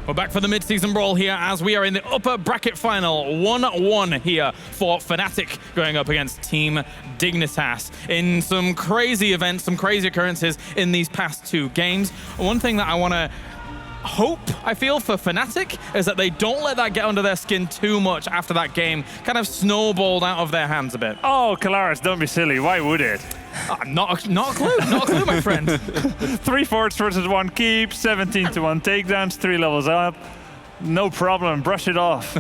We're back for the mid-season brawl here as we are in the upper bracket final. 1-1 here for Fnatic going up against Team Dignitas in some crazy events, some crazy occurrences in these past two games. One thing that I want to hope, I feel, for Fnatic is that they don't let that get under their skin too much after that game kind of snowballed out of their hands a bit. Oh, Kalaris, don't be silly. Why would it? Not a clue, not a clue, my friend. 3 forts versus 1 keep, 17 to 1 takedowns, 3 levels up. No problem, brush it off.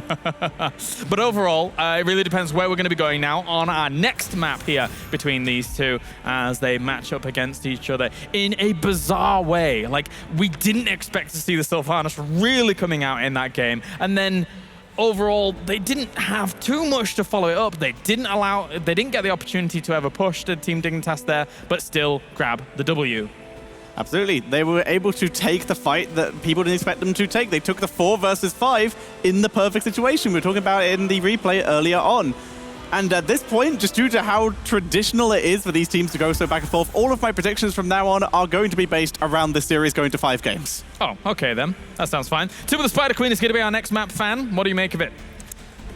But overall, it really depends where we're going to be going now on our next map here between these two as they match up against each other in a bizarre way. Like, we didn't expect to see the Sylvanas really coming out in that game. And then overall, they didn't have too much to follow it up. They didn't get the opportunity to ever push the Team Dignitas there, but still grab the W. Absolutely. They were able to take the fight that people didn't expect them to take. They took the 4 versus 5 in the perfect situation. We were talking about it in the replay earlier on. And at this point, just due to how traditional it is for these teams to go so back and forth, all of my predictions from now on are going to be based around this series going to 5 games. Oh, okay then. That sounds fine. Tomb of the Spider Queen is going to be our next map, Fan. What do you make of it?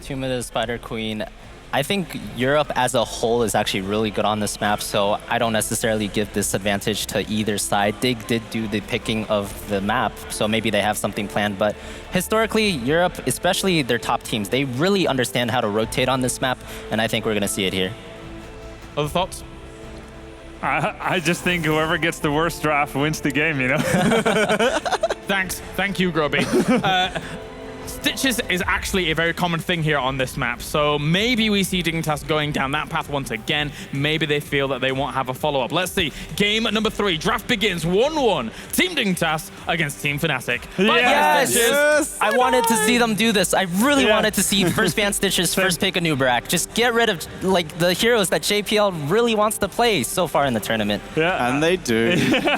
Tomb of the Spider Queen. I think Europe as a whole is actually really good on this map, so I don't necessarily give this advantage to either side. Dig did do the picking of the map, so maybe they have something planned, but historically, Europe, especially their top teams, they really understand how to rotate on this map, and I think we're going to see it here. Other thoughts? I just think whoever gets the worst draft wins the game, you know? Thanks. Thank you, Grubby. Stitches is actually a very common thing here on this map, so maybe we see Dignitas going down that path once again. Maybe they feel that they won't have a follow-up. Let's see. Game number 3. Draft begins 1-1. Team Dignitas against Team Fnatic. Yes! I wanted to see them do this. I really wanted to see first ban Stitches, first pick a new Brack. Just get rid of the heroes that JPL really wants to play so far in the tournament. Yeah, and they do.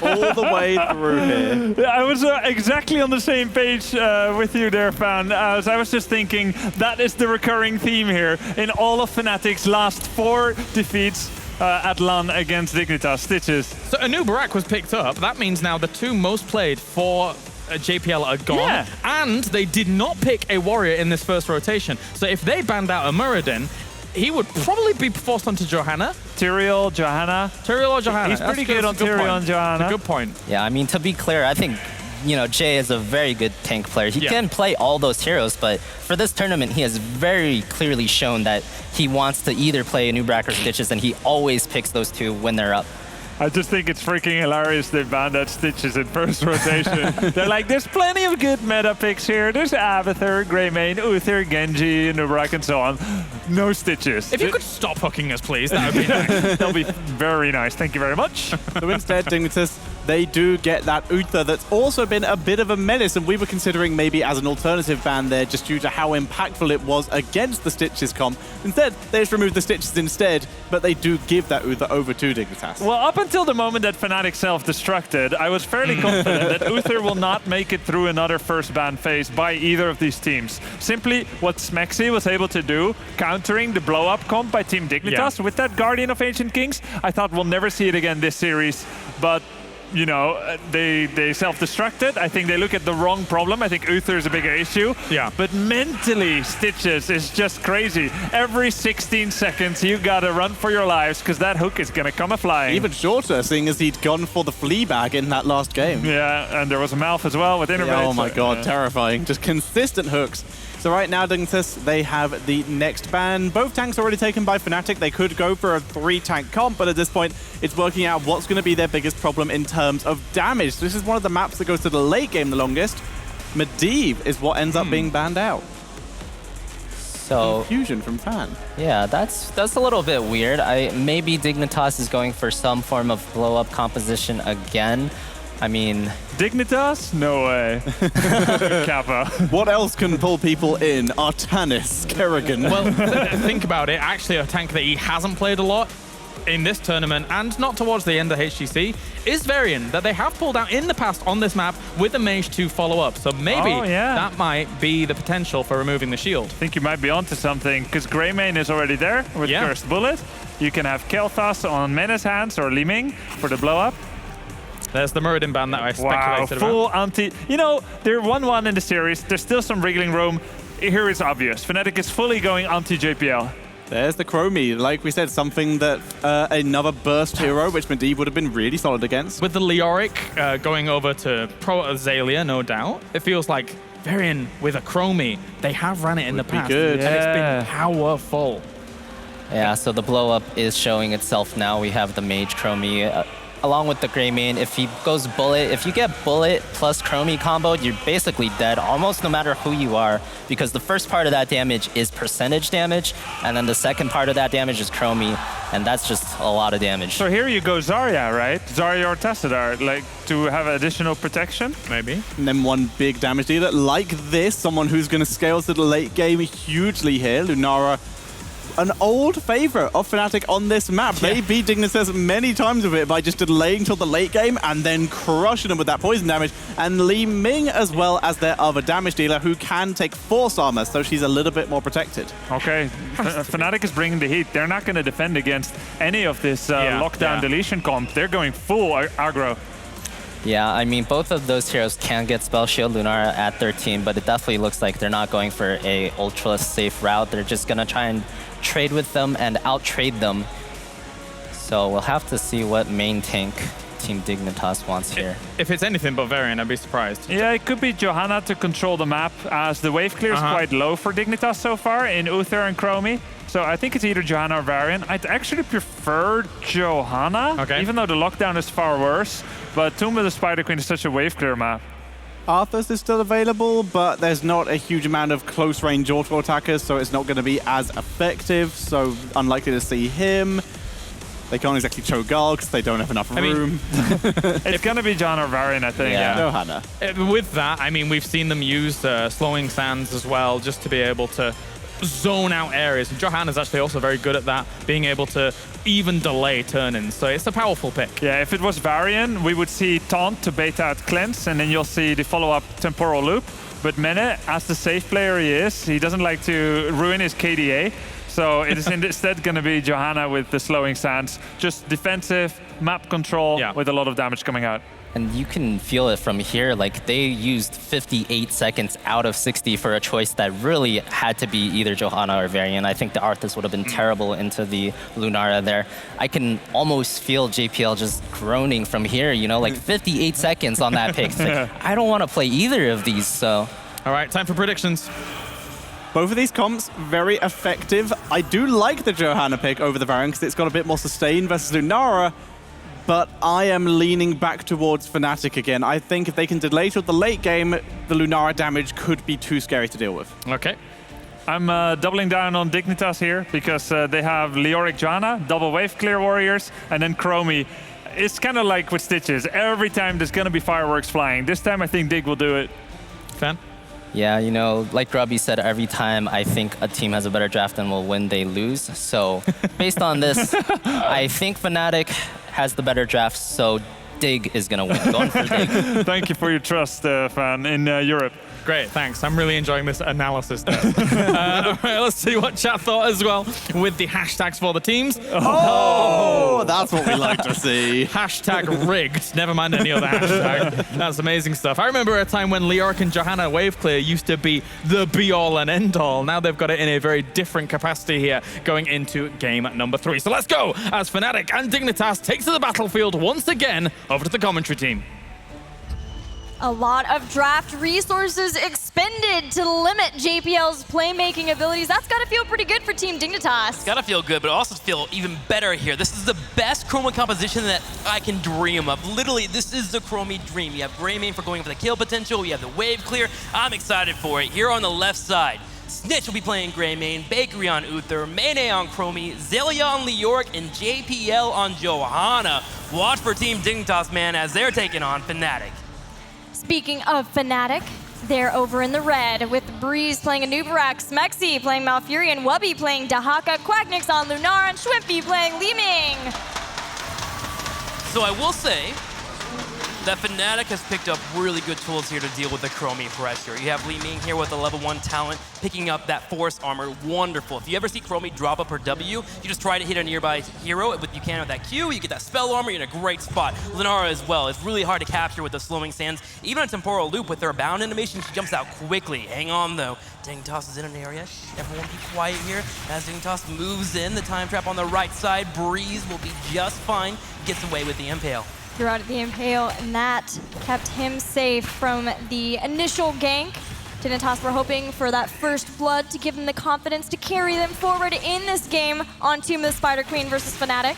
All the way through here. Yeah, I was exactly on the same page with you there, Fan. As I was just thinking, that is the recurring theme here in all of Fnatic's last 4 defeats at LAN against Dignitas. Stitches. So a new Barak was picked up. That means now the 2 most played for JPL are gone. Yeah. And they did not pick a warrior in this first rotation. So if they banned out a Muradin, he would probably be forced onto Johanna. Tyrael, Johanna. Tyrael or Johanna. He's pretty good on Tyrael and Johanna. That's a good point. Yeah, I mean, to be clear, I think Jay is a very good tank player. He can play all those heroes, but for this tournament, he has very clearly shown that he wants to either play a new Brack or Stitches, and he always picks those 2 when they're up. I just think it's freaking hilarious they banned out Stitches in first rotation. They're like, there's plenty of good meta picks here. There's Abathur, Greymane, Uther, Genji, Nubrak, and so on. No Stitches. If you could stop hooking us, please, that would be nice. That'll be very nice. Thank you very much. So instead, Dignitas, they do get that Uther that's also been a bit of a menace, and we were considering maybe as an alternative ban there just due to how impactful it was against the Stitches comp. Instead, they just removed the Stitches instead, but they do give that Uther over to Dignitas. Well, up until the moment that Fnatic self-destructed, I was fairly confident that Uther will not make it through another first ban phase by either of these teams. Simply what Smexy was able to do, countering the blow-up comp by Team Dignitas with that Guardian of Ancient Kings, I thought we'll never see it again this series, but you know, they self-destructed. I think they look at the wrong problem. I think Uther is a bigger issue. Yeah. But mentally, Stitches is just crazy. Every 16 seconds, you gotta run for your lives because that hook is gonna come a-flying. Even shorter, seeing as he'd gone for the flea bag in that last game. Yeah, and there was a mouth as well with Innervate. Oh my god, terrifying. Just consistent hooks. So right now, Dignitas, they have the next ban. Both tanks already taken by Fnatic. They could go for a 3-tank comp, but at this point, it's working out what's going to be their biggest problem in terms of damage. This is one of the maps that goes to the late game the longest. Medivh is what ends up being banned out. So confusion from Fan. Yeah, that's a little bit weird. Maybe Dignitas is going for some form of blow-up composition again. I mean... Dignitas? No way. Kappa. What else can pull people in? Artanis, Kerrigan. Well, think about it. Actually, a tank that he hasn't played a lot in this tournament, and not towards the end of HGC, is Varian, that they have pulled out in the past on this map with the Mage to follow up. So maybe that might be the potential for removing the shield. I think you might be onto something, because Greymane is already there with Cursed Bullet. You can have Kel'Thas on Menace hands or Li Ming for the blow-up. There's the Muradin ban that I Wow, speculated full about. anti... You know, they're 1-1 in the series. There's still some wriggling room. Here it's obvious. Fnatic is fully going anti-JPL. There's the Chromie. Like we said, something that another burst hero, which Medivh would have been really solid against. With the Leoric going over to Pro Azalea, no doubt, it feels like Varian with a Chromie, they have ran it in the be past. good. And it's Yeah. been powerful. Yeah, so the blow up is showing itself now. We have the Mage Chromie along with the Grey Main. If he goes Bullet, if you get Bullet plus Chromie combo, you're basically dead almost no matter who you are, because the first part of that damage is percentage damage, and then the second part of that damage is Chromie, and that's just a lot of damage. So here you go Zarya, right? Zarya or Tassadar, like to have additional protection? Maybe. And then one big damage dealer like this, someone who's going to scale to the late game hugely here. Lunara, an old favorite of Fnatic on this map. Yeah. They beat Dignitas many times with it by just delaying till the late game and then crushing them with that poison damage. And Li Ming as well as their other damage dealer who can take force armor, so she's a little bit more protected. Okay, Fnatic is bringing the heat. They're not going to defend against any of this lockdown deletion comp. They're going full aggro. Yeah, I mean, both of those heroes can get Spell Shield Lunara at 13, but it definitely looks like they're not going for a ultra safe route. They're just going to try and trade with them and out-trade them. So we'll have to see what main tank Team Dignitas wants here. If it's anything but Varian, I'd be surprised. Yeah, it could be Johanna to control the map, as the wave clear is quite low for Dignitas so far in Uther and Chromie. So I think it's either Johanna or Varian. I'd actually prefer Johanna, even though the lockdown is far worse. But Tomb of the Spider Queen is such a wave clear map. Arthas is still available, but there's not a huge amount of close range auto attackers, so it's not going to be as effective. So unlikely to see him. They can't exactly Cho'Gall because they don't have enough room. It's going to be Johanna or Varian, I think. Yeah. Johanna. With that, I mean, we've seen them use slowing sands as well, just to be able to zone out areas. And Johanna's actually also very good at that, being able to even delay turn-ins. So it's a powerful pick. Yeah, if it was Varian, we would see Taunt to bait out Cleanse, and then you'll see the follow-up Temporal Loop. But Mene, as the safe player he is, he doesn't like to ruin his KDA. So it is instead going to be Johanna with the slowing sands. Just defensive, map control, with a lot of damage coming out. And you can feel it from here. Like, they used 58 seconds out of 60 for a choice that really had to be either Johanna or Varian. I think the Arthas would have been terrible into the Lunara there. I can almost feel JPL just groaning from here, you know, like 58 seconds on that pick. It's like, I don't want to play either of these, so. All right, time for predictions. Both of these comps, very effective. I do like the Johanna pick over the Varian because it's got a bit more sustain versus Lunara, but I am leaning back towards Fnatic again. I think if they can delay till the late game, the Lunara damage could be too scary to deal with. Okay. I'm doubling down on Dignitas here because they have Leoric Johanna, double wave clear warriors, and then Chromie. It's kind of like with Stitches. Every time there's going to be fireworks flying. This time I think Dig will do it. Fan? Yeah, you know, like Grubby said, every time I think a team has a better draft and will win, they lose. So based on this, I think Fnatic has the better draft, so Dig is going to win. Going for Dig. Thank you for your trust, fan, in Europe. Great, thanks. I'm really enjoying this analysis there. All right, let's see what chat thought as well with the hashtags for the teams. Oh, that's what we like to see. Hashtag rigged. Never mind any other hashtag. That's amazing stuff. I remember a time when Leoric and Johanna wave clear used to be the be-all and end-all. Now they've got it in a very different capacity here going into game number 3. So let's go as Fnatic and Dignitas take to the battlefield once again. Over to the commentary team. A lot of draft resources expended to limit JPL's playmaking abilities. That's got to feel pretty good for Team Dignitas. It's gotta feel good, but also feel even better here. This is the best Chroma composition that I can dream of. Literally, this is the Chromie dream. You have Greymane for going for the kill potential. You have the wave clear. I'm excited for it. Here on the left side, Snitch will be playing Greymane, Bakery on Uther, Mene on Chromie, Zelia on Leoric, and JPL on Johanna. Watch for Team Dignitas, man, as they're taking on Fnatic. Speaking of Fnatic, they're over in the red with Breeze playing Anubarak, Smexy playing Malfurion, Wubby playing Dahaka, Quacknix on Lunar, and Schwimpy playing Li Ming. So I will say, that Fnatic has picked up really good tools here to deal with the Chromie pressure. You have Li Ming here with a level 1 talent, picking up that Force Armor. Wonderful. If you ever see Chromie drop up her W, you just try to hit a nearby hero. If you can with that Q, you get that Spell Armor, you're in a great spot. Lunara as well. It's really hard to capture with the slowing sands. Even a Temporal Loop with her bound animation, she jumps out quickly. Hang on though. Dignitas is in an area. Shh, everyone be quiet here. As Dignitas moves in, the time trap on the right side. Breeze will be just fine. Gets away with the Impale. Threw out the Impale, and that kept him safe from the initial gank. Dignitas were hoping for that first blood to give them the confidence to carry them forward in this game on Tomb of the Spider Queen versus Fnatic.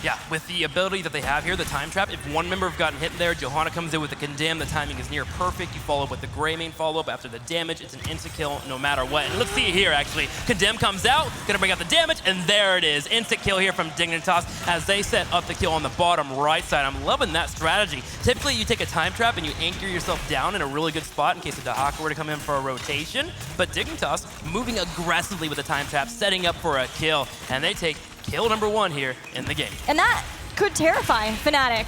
Yeah, with the ability that they have here, the time trap, if one member have gotten hit there, Johanna comes in with the condemn, the timing is near perfect. You follow up with the Greymane follow-up after the damage. It's an insta-kill no matter what. And let's see it here, actually. Condemn comes out, gonna bring out the damage, and there it is. Insta-kill here from Dignitas as they set up the kill on the bottom right side. I'm loving that strategy. Typically, you take a time trap and you anchor yourself down in a really good spot in case the Dahaka were to come in for a rotation. But Dignitas moving aggressively with the time trap, setting up for a kill, and they take kill number 1 here in the game. And that could terrify Fnatic,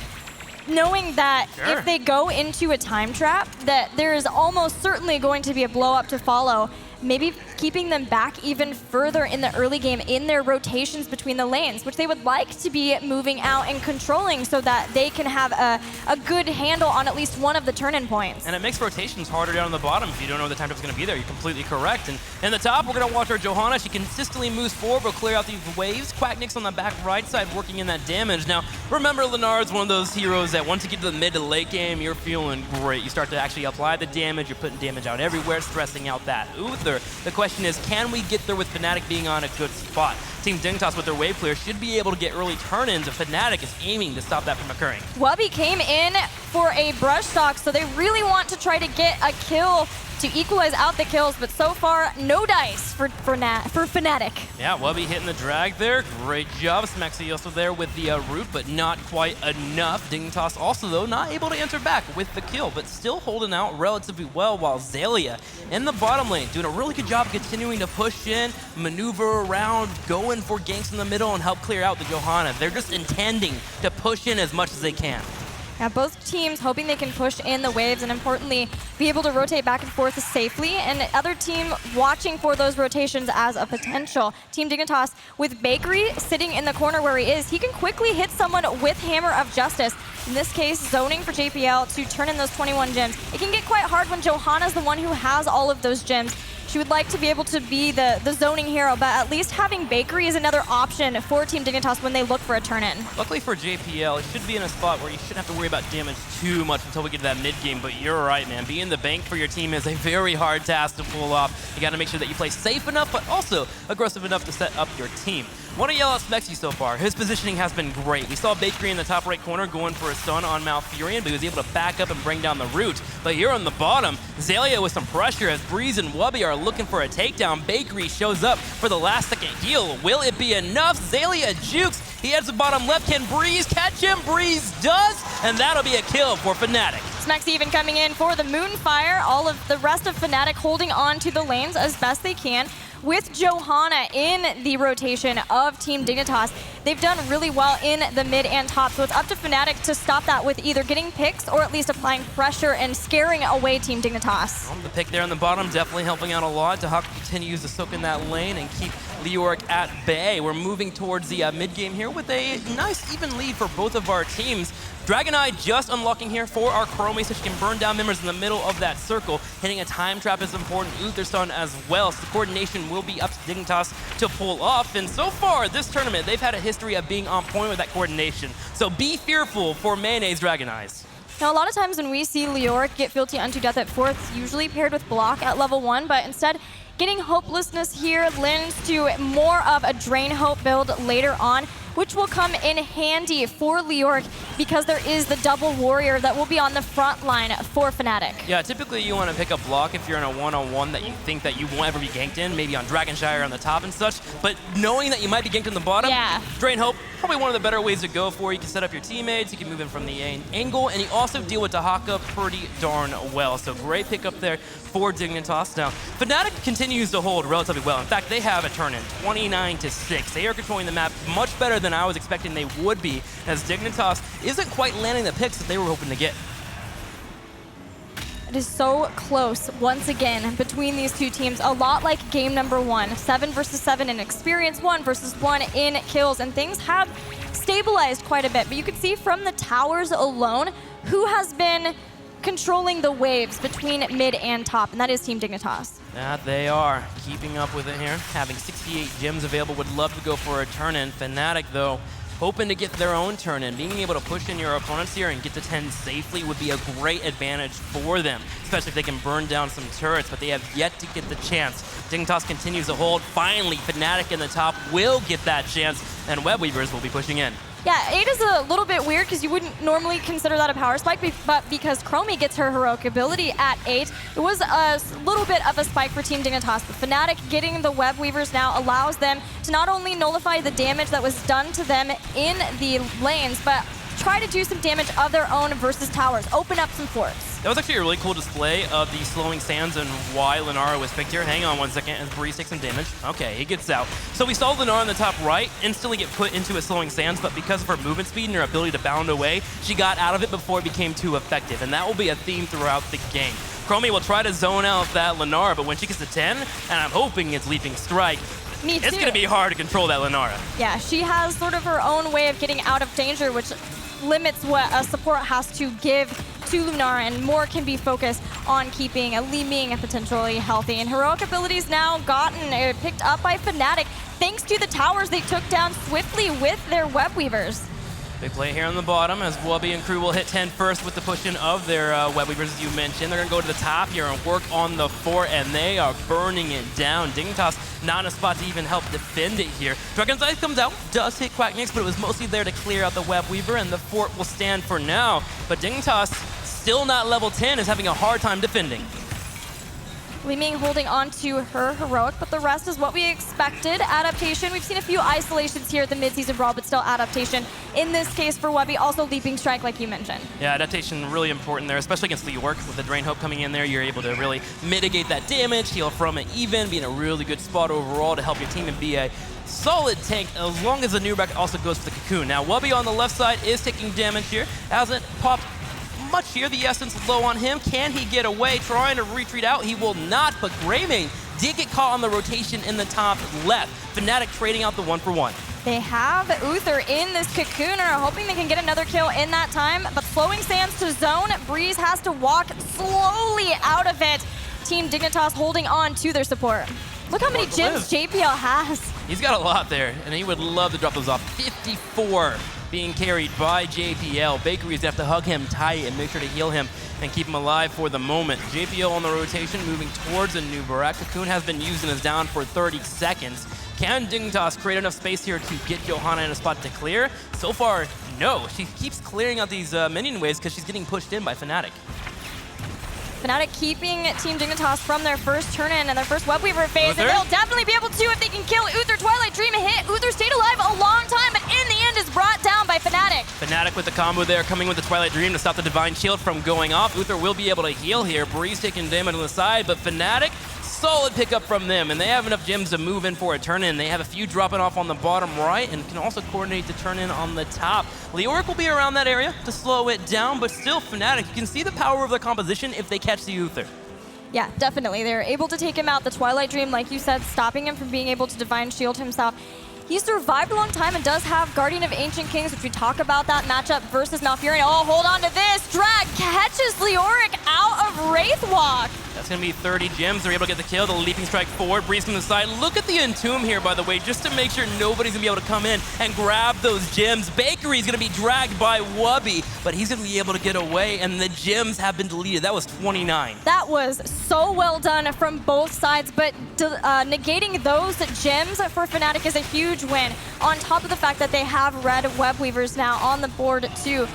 knowing that Sure. if they go into a time trap, that there is almost certainly going to be a blow up to follow, maybe keeping them back even further in the early game in their rotations between the lanes, which they would like to be moving out and controlling so that they can have a good handle on at least one of the turn-in points. And it makes rotations harder down on the bottom if you don't know the time trap's going to be there. You're completely correct. And in the top, we're going to watch our Johanna. She consistently moves forward. We'll clear out these waves. Quacknick's on the back right side working in that damage. Now, remember, Lunar's one of those heroes that once you get to the mid to late game, you're feeling great. You start to actually apply the damage. You're putting damage out everywhere, stressing out that Uther. The question is, can we get there with Fnatic being on a good spot? Team Dignitas with their wave clear should be able to get early turn-ins if Fnatic is aiming to stop that from occurring. Wubby came in for a brush stock, so they really want to try to get a kill to equalize out the kills, but so far, no dice for Fnatic. Yeah, Wubby hitting the drag there. Great job. Smexy also there with the root, but not quite enough. Dignitas also, though, not able to answer back with the kill, but still holding out relatively well, while Xaylia in the bottom lane doing a really good job continuing to push in, maneuver around, going for ganks in the middle, and help clear out the Johanna. They're just intending to push in as much as they can. Yeah, both teams hoping they can push in the waves and importantly be able to rotate back and forth safely, and other team watching for those rotations as a potential. Team Dignitas with Bakery sitting in the corner where he is, he can quickly hit someone with Hammer of Justice. In this case, zoning for JPL to turn in those 21 gems. It can get quite hard when Johanna's the one who has all of those gems. She would like to be able to be the zoning hero, but at least having Bakery is another option for Team Dignitas when they look for a turn-in. Luckily for JPL, it should be in a spot where you shouldn't have to worry about damage too much until we get to that mid-game, but you're right, man. Being the bank for your team is a very hard task to pull off. You got to make sure that you play safe enough, but also aggressive enough to set up your team. Want to yell out Smexy so far. His positioning has been great. We saw Bakery in the top right corner going for a stun on Malfurion, but he was able to back up and bring down the root. But here on the bottom, Xaylia with some pressure as Breeze and Wubby are looking for a takedown. Bakery shows up for the last second heal. Will it be enough? Xaylia jukes. He heads to bottom left. Can Breeze catch him? Breeze does, and that'll be a kill for Fnatic. Smexy even coming in for the Moonfire. All of the rest of Fnatic holding on to the lanes as best they can. With Johanna in the rotation of Team Dignitas, they've done really well in the mid and top, so it's up to Fnatic to stop that with either getting picks or at least applying pressure and scaring away Team Dignitas. The pick there on the bottom definitely helping out a lot. Dahaka continues to soak in that lane and keep Leoric at bay. We're moving towards the mid-game here with a nice even lead for both of our teams. Dragoneye just unlocking here for our Chromie so she can burn down members in the middle of that circle. Hitting a time trap is important. Uther stun as well, so the coordination will be up to Dignitas to pull off. And so far this tournament, they've had a history of being on point with that coordination. So be fearful for Mayonnaise Dragoneyes. Now, a lot of times when we see Leoric get Fealty unto Death at 4th, it's usually paired with Block at level 1, but instead, getting Hopelessness here lends to more of a Drain Hope build later on, which will come in handy for Leoric because there is the double warrior that will be on the front line for Fnatic. Yeah, typically you want to pick a block if you're in a one-on-one that you think that you won't ever be ganked in, maybe on Dragonshire on the top and such, but knowing that you might be ganked in the bottom, Drain Hope, probably one of the better ways to go for. You can set up your teammates, you can move in from the angle, and you also deal with Dahaka pretty darn well. So great pickup there for Dignitas. Now, Fnatic continues to hold relatively well. In fact, they have a turn-in, 29-6. They are controlling the map much better than than I was expecting they would be, as Dignitas isn't quite landing the picks that they were hoping to get. It is so close, once again, between these two teams. A lot like game number 1. 7 versus 7 in experience, 1 versus 1 in kills. And things have stabilized quite a bit. But you can see from the towers alone who has been controlling the waves between mid and top. And that is Team Dignitas. That they are. Keeping up with it here. Having 68 gems available. Would love to go for a turn-in. Fnatic, though, hoping to get their own turn in. Being able to push in your opponents here and get to 10 safely would be a great advantage for them, especially if they can burn down some turrets, but they have yet to get the chance. Dignitas continues to hold. Finally, Fnatic in the top will get that chance, and Web Weavers will be pushing in. Yeah, 8 is a little bit weird because you wouldn't normally consider that a power spike, but because Chromie gets her heroic ability at 8, it was a little bit of a spike for Team Dignitas. But Fnatic getting the Web Weavers now allows them to not only nullify the damage that was done to them in the lanes, but try to do some damage of their own versus towers, open up some forts. That was actually a really cool display of the slowing sands and why Lenara was picked here. Hang on one second as Breeze takes some damage. Okay, he gets out. So we saw Lenara in the top right instantly get put into a slowing sands, but because of her movement speed and her ability to bound away, she got out of it before it became too effective, and that will be a theme throughout the game. Chromie will try to zone out that Lenara, but when she gets to 10, and I'm hoping it's Leaping Strike, it's going to be hard to control that Lenara. Yeah, she has sort of her own way of getting out of danger, which limits what a support has to give to Lunara, and more can be focused on keeping a Li Ming potentially healthy. And heroic abilities now picked up by Fnatic thanks to the towers they took down swiftly with their Web Weavers. Big play here on the bottom as Wubby and crew will hit 10 first with the push-in of their Web Weavers, as you mentioned. They're going to go to the top here and work on the fort, and they are burning it down. Dignitas not in a spot to even help defend it here. Dragon's Eyes comes out, does hit Quacknix, but it was mostly there to clear out the Web Weaver, and the fort will stand for now. But Dignitas, still not level 10, is having a hard time defending. Li Ming holding on to her heroic, but the rest is what we expected. Adaptation, we've seen a few isolations here at the mid-season Brawl, but still adaptation. In this case for Webby, also Leaping Strike like you mentioned. Yeah, adaptation really important there, especially against Leoric. With the Drain Hope coming in there, you're able to really mitigate that damage, heal from it even, be in a really good spot overall to help your team and be a solid tank, as long as the Nuback also goes for the Cocoon. Now, Wubby on the left side is taking damage here. Hasn't popped much here. The essence low on him. Can he get away? Trying to retreat out. He will not, but Greymane did get caught on the rotation in the top left. Fnatic trading out the 1-for-1. They have Uther in this Cocooner, hoping they can get another kill in that time, but slowing sands to zone. Breeze has to walk slowly out of it. Team Dignitas holding on to their support. Look how many gems JPL has. He's got a lot there, and he would love to drop those off. 54 being carried by JPL. Bakery is going to have to hug him tight and make sure to heal him and keep him alive for the moment. JPL on the rotation, moving towards a new Barak. Cocoon has been used and is down for 30 seconds. Can Dignitas create enough space here to get Johanna in a spot to clear? So far, no. She keeps clearing out these minion waves because she's getting pushed in by Fnatic. Fnatic keeping Team Dignitas from their first turn-in and their first Web Weaver phase, Uther? and they'll definitely be able to if they can kill Uther. Twilight Dream hit. Uther stayed alive a long time, but in the end is brought down by Fnatic. Fnatic with the combo there, coming with the Twilight Dream to stop the Divine Shield from going off. Uther will be able to heal here. Breeze taking damage on the side, but Fnatic, solid pickup from them, and they have enough gems to move in for a turn-in. They have a few dropping off on the bottom right and can also coordinate to turn in on the top. Leoric will be around that area to slow it down, but still Fnatic, you can see the power of their composition if they catch the Uther. Yeah, definitely. They're able to take him out. The Twilight Dream, like you said, stopping him from being able to Divine Shield himself. He survived a long time and does have Guardian of Ancient Kings, which we talk about that matchup versus Malfurion. Oh, hold on to this. Drag catches Leoric out of Wraithwalk. That's going to be 30 gems. They're able to get the kill. The Leaping Strike forward. Breeze from the side. Look at the Entomb here, by the way, just to make sure nobody's going to be able to come in and grab those gems. Bakery's going to be dragged by Wubby, but he's going to be able to get away, and the gems have been deleted. That was 29. That was so well done from both sides, but negating those gems for Fnatic is a huge win, on top of the fact that they have red Web Weavers now on the board too.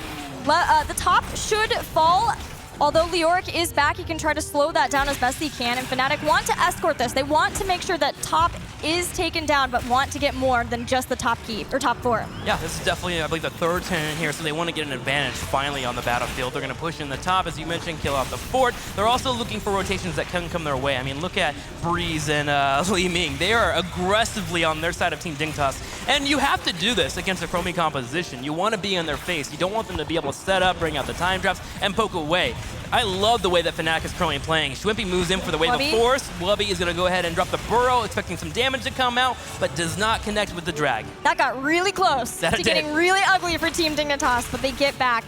The top should fall Although Leoric is back, he can try to slow that down as best he can, and Fnatic want to escort this. They want to make sure that top is taken down, but want to get more than just the top keep, or top 4. Yeah, this is definitely, I believe, the third turn here, so they want to get an advantage finally on the battlefield. They're going to push in the top, as you mentioned, kill off the fort. They're also looking for rotations that can come their way. I mean, look at Breeze and Li Ming. They are aggressively on their side of Team Dignitas, and you have to do this against a Chromie composition. You want to be in their face. You don't want them to be able to set up, bring out the time traps, and poke away. I love the way that Fnatic is currently playing. Schwimpy moves in for the wave of force. Wubby is going to go ahead and drop the burrow, expecting some damage to come out, but does not connect with the drag. That got really close to getting really ugly for Team Dignitas, but they get back.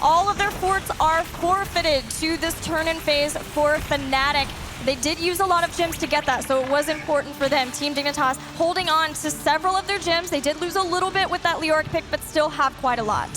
All of their forts are forfeited to this turn-in phase for Fnatic. They did use a lot of gems to get that, so it was important for them. Team Dignitas holding on to several of their gems. They did lose a little bit with that Leoric pick, but still have quite a lot.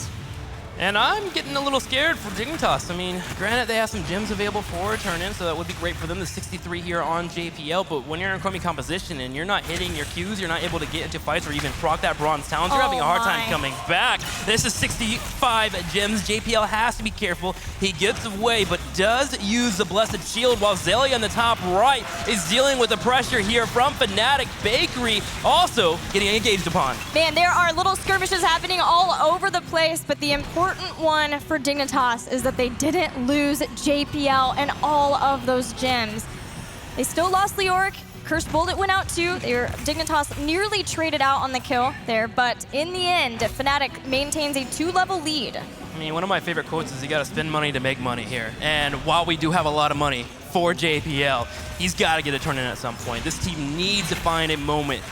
And I'm getting a little scared for Dignitas. I mean, granted, they have some gems available for a turn-in, so that would be great for them, the 63 here on JPL, but when you're in Chromie composition and you're not hitting your Qs, you're not able to get into fights or even proc that Bronze Talons, you're having a hard time coming back. This is 65 gems. JPL has to be careful. He gets away, but does use the Blessed Shield, while Zelia in the top right is dealing with the pressure here from Fnatic. Bakery also getting engaged upon. Man, there are little skirmishes happening all over the place, but the important one for Dignitas is that they didn't lose JPL and all of those gems. They still lost Leoric. Cursed Bullet went out too. Dignitas nearly traded out on the kill there, but in the end, Fnatic maintains a 2-level lead. I mean, one of my favorite quotes is you gotta spend money to make money here. And while we do have a lot of money for JPL, he's gotta get a turn-in at some point. This team needs to find a moment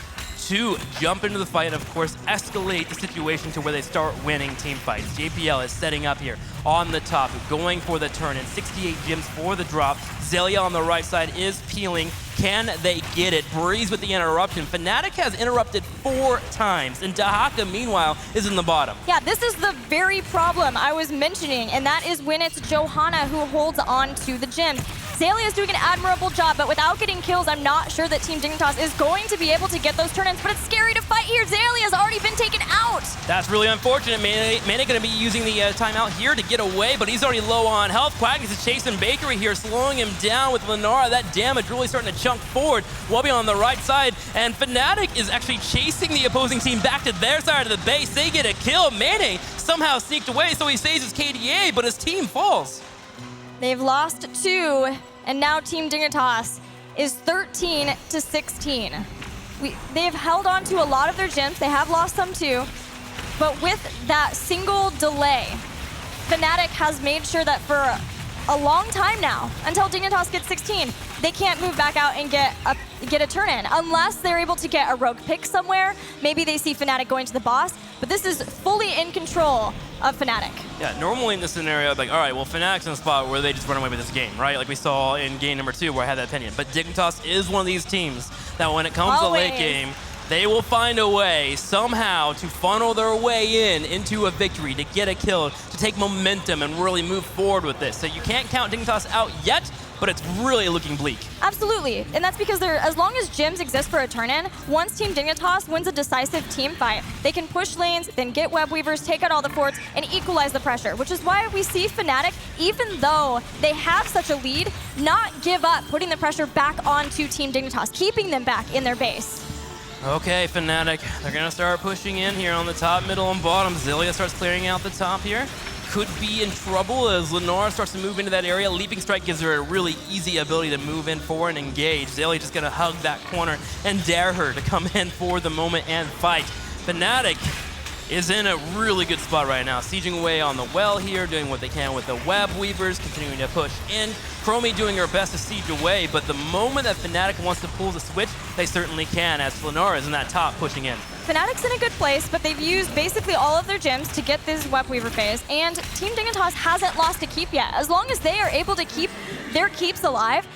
to jump into the fight and, of course, escalate the situation to where they start winning team fights. JPL is setting up here on the top, going for the turn-in. 68 gems for the drop. Zelia on the right side is peeling. Can they get it? Breeze with the interruption. Fnatic has interrupted 4 times, and Dahaka, meanwhile, is in the bottom. Yeah, this is the very problem I was mentioning, and that is when it's Johanna who holds on to the gems. Zelia is doing an admirable job, but without getting kills, I'm not sure that Team Dignitas is going to be able to get those turn-ins, but it's scary to fight here. Zelia has already been taken out. That's really unfortunate. Mane going to be using the timeout here to get away, but he's already low on health. Quaggins is chasing Bakery here, slowing him down with Lenara. That damage really starting to chunk forward. Wubby on the right side, and Fnatic is actually chasing the opposing team back to their side of the base. They get a kill. Mane somehow sneaked away, so he saves his KDA, but his team falls. They've lost 2, and now Team Dignitas is 13-16. They've held on to a lot of their gems. They have lost some too, but with that single delay, Fnatic has made sure that for a long time now, until Dignitas gets 16, they can't move back out and get a turn-in unless they're able to get a rogue pick somewhere. Maybe they see Fnatic going to the boss, but this is fully in control of Fnatic. Yeah, normally in this scenario, like, all right, well, Fnatic's in a spot where they just run away with this game, right? Like we saw in game number 2 where I had that opinion. But Dignitas is one of these teams that when it comes to late game, they will find a way somehow to funnel their way into a victory, to get a kill, to take momentum and really move forward with this. So you can't count Dignitas out yet, but it's really looking bleak. Absolutely, and that's because as long as gems exist for a turn-in, once Team Dignitas wins a decisive team fight, they can push lanes, then get web weavers, take out all the forts, and equalize the pressure, which is why we see Fnatic, even though they have such a lead, not give up putting the pressure back onto Team Dignitas, keeping them back in their base. Okay, Fnatic, they're gonna start pushing in here on the top, middle, and bottom. Zelia starts clearing out the top here. Could be in trouble as Lenora starts to move into that area. Leaping Strike gives her a really easy ability to move in forward and engage. Zelia just gonna hug that corner and dare her to come in for the moment and fight. Fnatic is in a really good spot right now, sieging away on the well here, doing what they can with the web weavers, continuing to push in. Chromie doing her best to siege away, but the moment that Fnatic wants to pull the switch, they certainly can, as Lenora is in that top pushing in. Fnatic's in a good place, but they've used basically all of their gems to get this web weaver phase, and Team Dignitas hasn't lost a keep yet. As long as they are able to keep their keeps alive,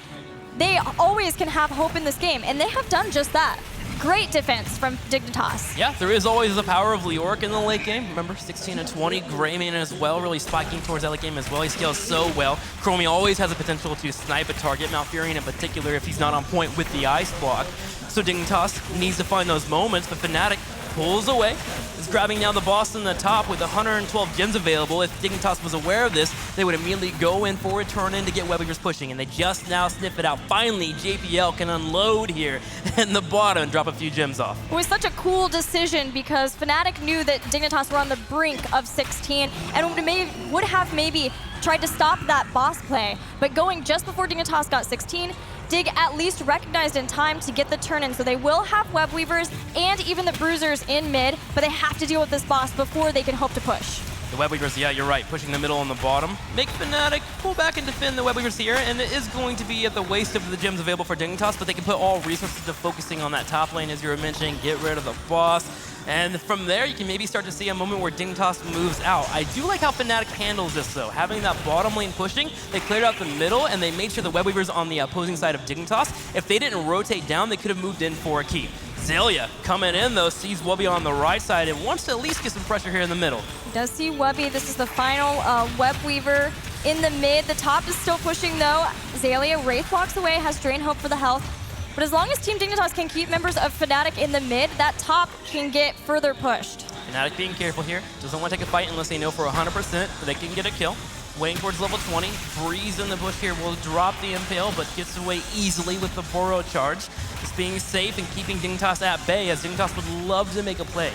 they always can have hope in this game, and they have done just that. Great defense from Dignitas. Yeah, there is always the power of Leoric in the late game. Remember, 16 and 20, Greymane as well, really spiking towards that late game as well. He scales so well. Chromie always has the potential to snipe a target, Malfurion in particular, if he's not on point with the ice block. So Dignitas needs to find those moments, but Fnatic pulls away. Is grabbing down the boss in the top with 112 gems available. If Dignitas was aware of this, they would immediately go in for a turn-in to get Web Weavers pushing, and they just now sniff it out. Finally, JPL can unload here in the bottom and drop a few gems off. It was such a cool decision because Fnatic knew that Dignitas were on the brink of 16 and would have maybe tried to stop that boss play. But going just before Dignitas got 16, Dig at least recognized in time to get the turn-in, so they will have Web Weavers and even the Bruisers in mid, but they have to deal with this boss before they can hope to push. The Web Weavers, yeah, you're right, pushing the middle and the bottom. Make Fnatic pull back and defend the Web Weavers here, and it is going to be at the waste of the gems available for Dignitas, but they can put all resources to focusing on that top lane, as you were mentioning, get rid of the boss. And from there, you can maybe start to see a moment where Dignitas moves out. I do like how Fnatic handles this, though. Having that bottom lane pushing, they cleared out the middle, and they made sure the Web Weavers on the opposing side of Dignitas, if they didn't rotate down, they could have moved in for a keep. Xaylia coming in, though, sees Webby on the right side and wants to at least get some pressure here in the middle. Does see Webby. This is the final Web Weaver in the mid. The top is still pushing, though. Xaylia, Wraith walks away, has Drain Hope for the health. But as long as Team Dignitas can keep members of Fnatic in the mid, that top can get further pushed. Fnatic being careful here. Doesn't want to take a fight unless they know for 100% that they can get a kill. Waiting towards level 20. Breeze in the bush here will drop the Impale, but gets away easily with the Burrow charge. Just being safe and keeping Dignitas at bay, as Dignitas would love to make a play.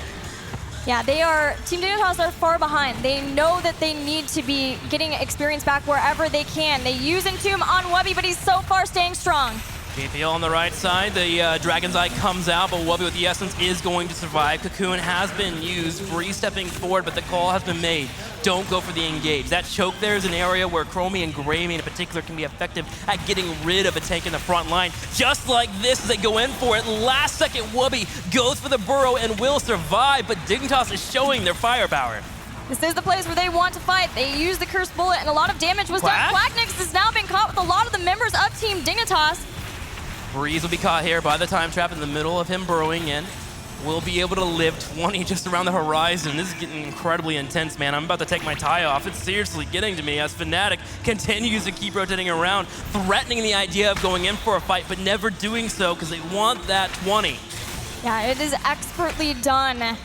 Yeah, Team Dignitas are far behind. They know that they need to be getting experience back wherever they can. They use Entomb on Webby, but he's so far staying strong. JPL on the right side, the Dragon's Eye comes out, but Webby with the Essence is going to survive. Cocoon has been used, Bree stepping forward, but the call has been made. Don't go for the engage. That choke there is an area where Chromie and Grammy in particular can be effective at getting rid of a tank in the front line. Just like this, they go in for it. Last second, Webby goes for the burrow and will survive, but Dignitas is showing their firepower. This is the place where they want to fight. They use the Cursed Bullet, and a lot of damage was done. Quacknix has now been caught with a lot of the members of Team Dignitas. Breeze will be caught here by the time trap in the middle of him burrowing in. Will be able to live 20 just around the horizon. This is getting incredibly intense, man. I'm about to take my tie off. It's seriously getting to me as Fnatic continues to keep rotating around, threatening the idea of going in for a fight, but never doing so because they want that 20. Yeah, it is expertly done.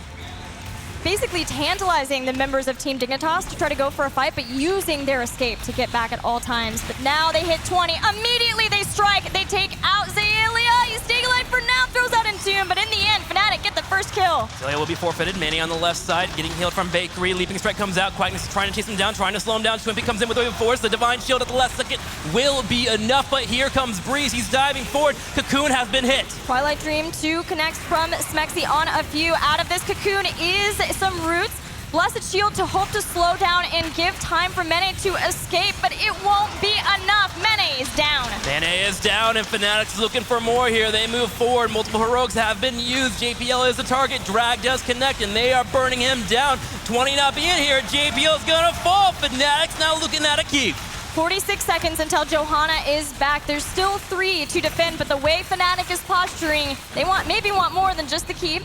Basically tantalizing the members of Team Dignitas to try to go for a fight, but using their escape to get back at all times. But now they hit 20. Immediately they strike. They take out Xaylia. He's staying alive for now, throws out Entomb, but in the end, Fnatic get the first kill. Xaylia will be forfeited. Manny on the left side, getting healed from Bakery. Leaping Strike comes out. Quackness is trying to chase him down, trying to slow him down. Swimpy comes in with Wave of Force. The Divine Shield at the last second will be enough, but here comes Breeze. He's diving forward. Cocoon has been hit. Twilight Dream 2 connects from Smexy on a few. Out of this, Cocoon is some roots. Blessed Shield to hope to slow down and give time for Mene to escape, but it won't be enough. Mene is down. Mene is down, and Fnatic's looking for more here. They move forward. Multiple heroics have been used. JPL is the target. Drag does connect, and they are burning him down. 20 not being here. JPL is gonna fall. Fnatic's now looking at a keep. 46 seconds until Johanna is back. There's still 3 to defend, but the way Fnatic is posturing, they maybe want more than just the keep.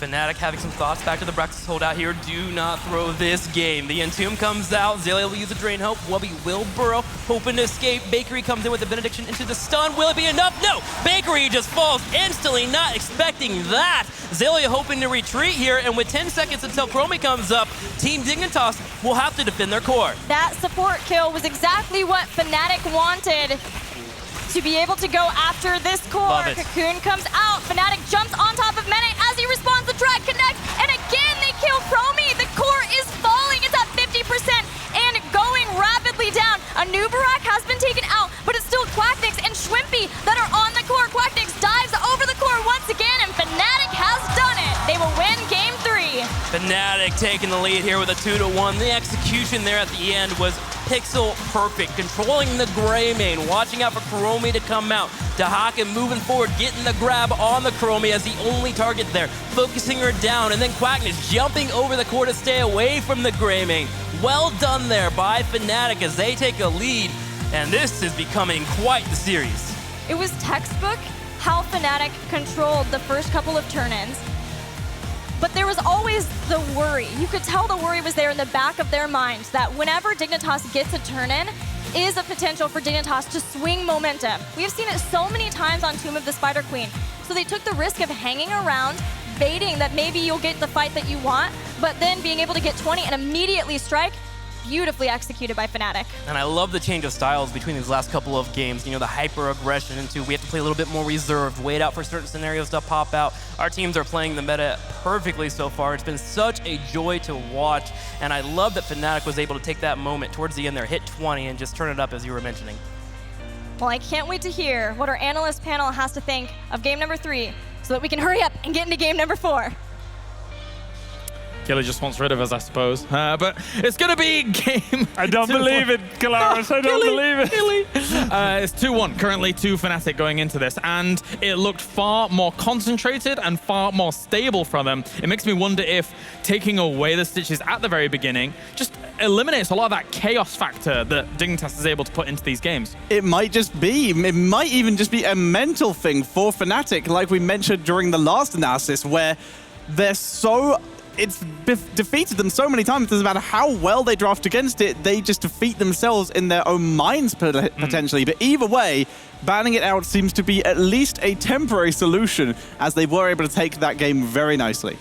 Fnatic having some thoughts back to the Braxis holdout here. Do not throw this game. The Entomb comes out. Xaylia will use a Drain Hope. Webby will burrow, hoping to escape. Bakery comes in with the Benediction into the stun. Will it be enough? No! Bakery just falls instantly, not expecting that. Xaylia hoping to retreat here, and with 10 seconds until Chromie comes up, Team Dignitas will have to defend their core. That support kill was exactly what Fnatic wanted. To be able to go after this core. Cocoon comes out. Fnatic jumps on top of Mene as he responds. The drag connects, and again they kill Chromie. The core is falling. It's at 50% and going rapidly down. A new Barak has been taken out, but it's still Quacknix and Schwimpy that are on the core. Quacknix dives over the core once again, and Fnatic has done it. They will win game 3. Fnatic taking the lead here with a 2-1. The execution there at the end was pixel perfect, controlling the gray main, watching out for Chromie to come out. Dahaka moving forward, getting the grab on the Chromie as the only target there, focusing her down, and then Quackness jumping over the core to stay away from the gray main. Well done there by Fnatic as they take a lead, and this is becoming quite the series. It was textbook how Fnatic controlled the first couple of turn-ins. But there was always the worry. You could tell the worry was there in the back of their minds that whenever Dignitas gets a turn-in, is a potential for Dignitas to swing momentum. We have seen it so many times on Tomb of the Spider Queen. So they took the risk of hanging around, baiting that maybe you'll get the fight that you want, but then being able to get 20 and immediately strike, beautifully executed by Fnatic. And I love the change of styles between these last couple of games. You know, the hyper-aggression into we have to play a little bit more reserved, wait out for certain scenarios to pop out. Our teams are playing the meta perfectly so far. It's been such a joy to watch, and I love that Fnatic was able to take that moment towards the end there, hit 20, and just turn it up as you were mentioning. Well, I can't wait to hear what our analyst panel has to think of game number 3 so that we can hurry up and get into game number 4. Gilly just wants rid of us, I suppose. But it's going to be game. I don't believe it, Kalaris. I don't believe it. Gilly. It's 2-1 currently to Fnatic going into this, and it looked far more concentrated and far more stable from them. It makes me wonder if taking away the stitches at the very beginning just eliminates a lot of that chaos factor that Dignitas is able to put into these games. It might even just be a mental thing for Fnatic, like we mentioned during the last analysis, where it's defeated them so many times. It doesn't matter how well they draft against it, they just defeat themselves in their own minds potentially. But either way, banning it out seems to be at least a temporary solution, as they were able to take that game very nicely.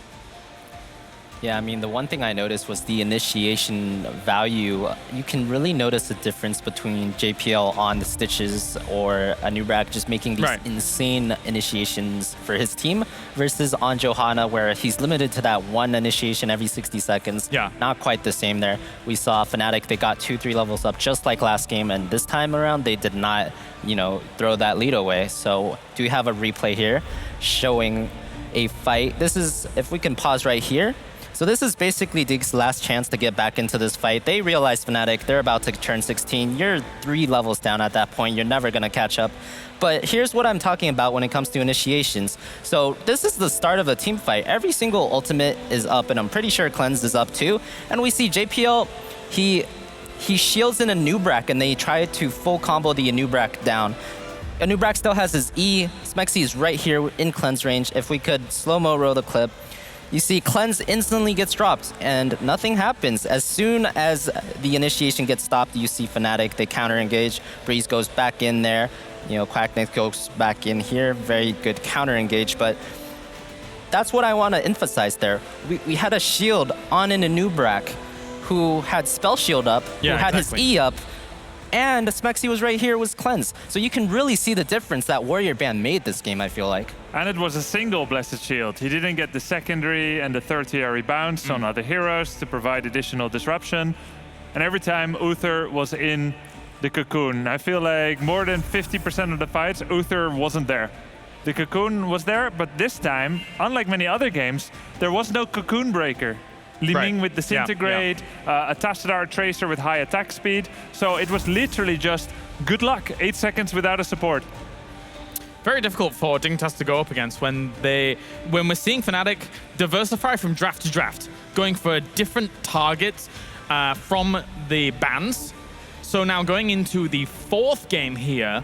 Yeah, I mean, the one thing I noticed was the initiation value. You can really notice the difference between JPL on the Stitches or Anubrak just making these insane initiations for his team versus on Johanna, where he's limited to that one initiation every 60 seconds. Yeah. Not quite the same there. We saw Fnatic, they got 2-3 levels up just like last game, and this time around, they did not, throw that lead away. So do we have a replay here showing a fight? This is, if we can pause right here. So this is basically Dig's last chance to get back into this fight. They realize Fnatic, they're about to turn 16. You're 3 levels down at that point. You're never going to catch up. But here's what I'm talking about when it comes to initiations. So this is the start of a team fight. Every single ultimate is up, and I'm pretty sure Cleanse is up too. And we see JPL, he shields in Anubrak, and they try to full combo the Anubrak down. Anubrak still has his E. Smexy is right here in Cleanse range. If we could slow-mo roll the clip, you see Cleanse instantly gets dropped, and nothing happens. As soon as the initiation gets stopped, you see Fnatic, they counter-engage. Breeze goes back in there. Quacknick goes back in here. Very good counter-engage, but that's what I want to emphasize there. We had a shield on an Anubrak who had Spell Shield up, who had his E up, and Smexy was right here with Cleanse. So you can really see the difference that Warrior Band made this game, I feel like. And it was a single Blessed Shield. He didn't get the secondary and the tertiary bounce on other heroes to provide additional disruption. And every time Uther was in the cocoon, I feel like more than 50% of the fights, Uther wasn't there. The cocoon was there, but this time, unlike many other games, there was no cocoon breaker. Li Ming with Disintegrate, a Tassadar Tracer with high attack speed. So it was literally just good luck, 8 seconds without a support. Very difficult for Dignitas to go up against when we're seeing Fnatic diversify from draft to draft, going for different targets from the bans. So now going into the 4th game here,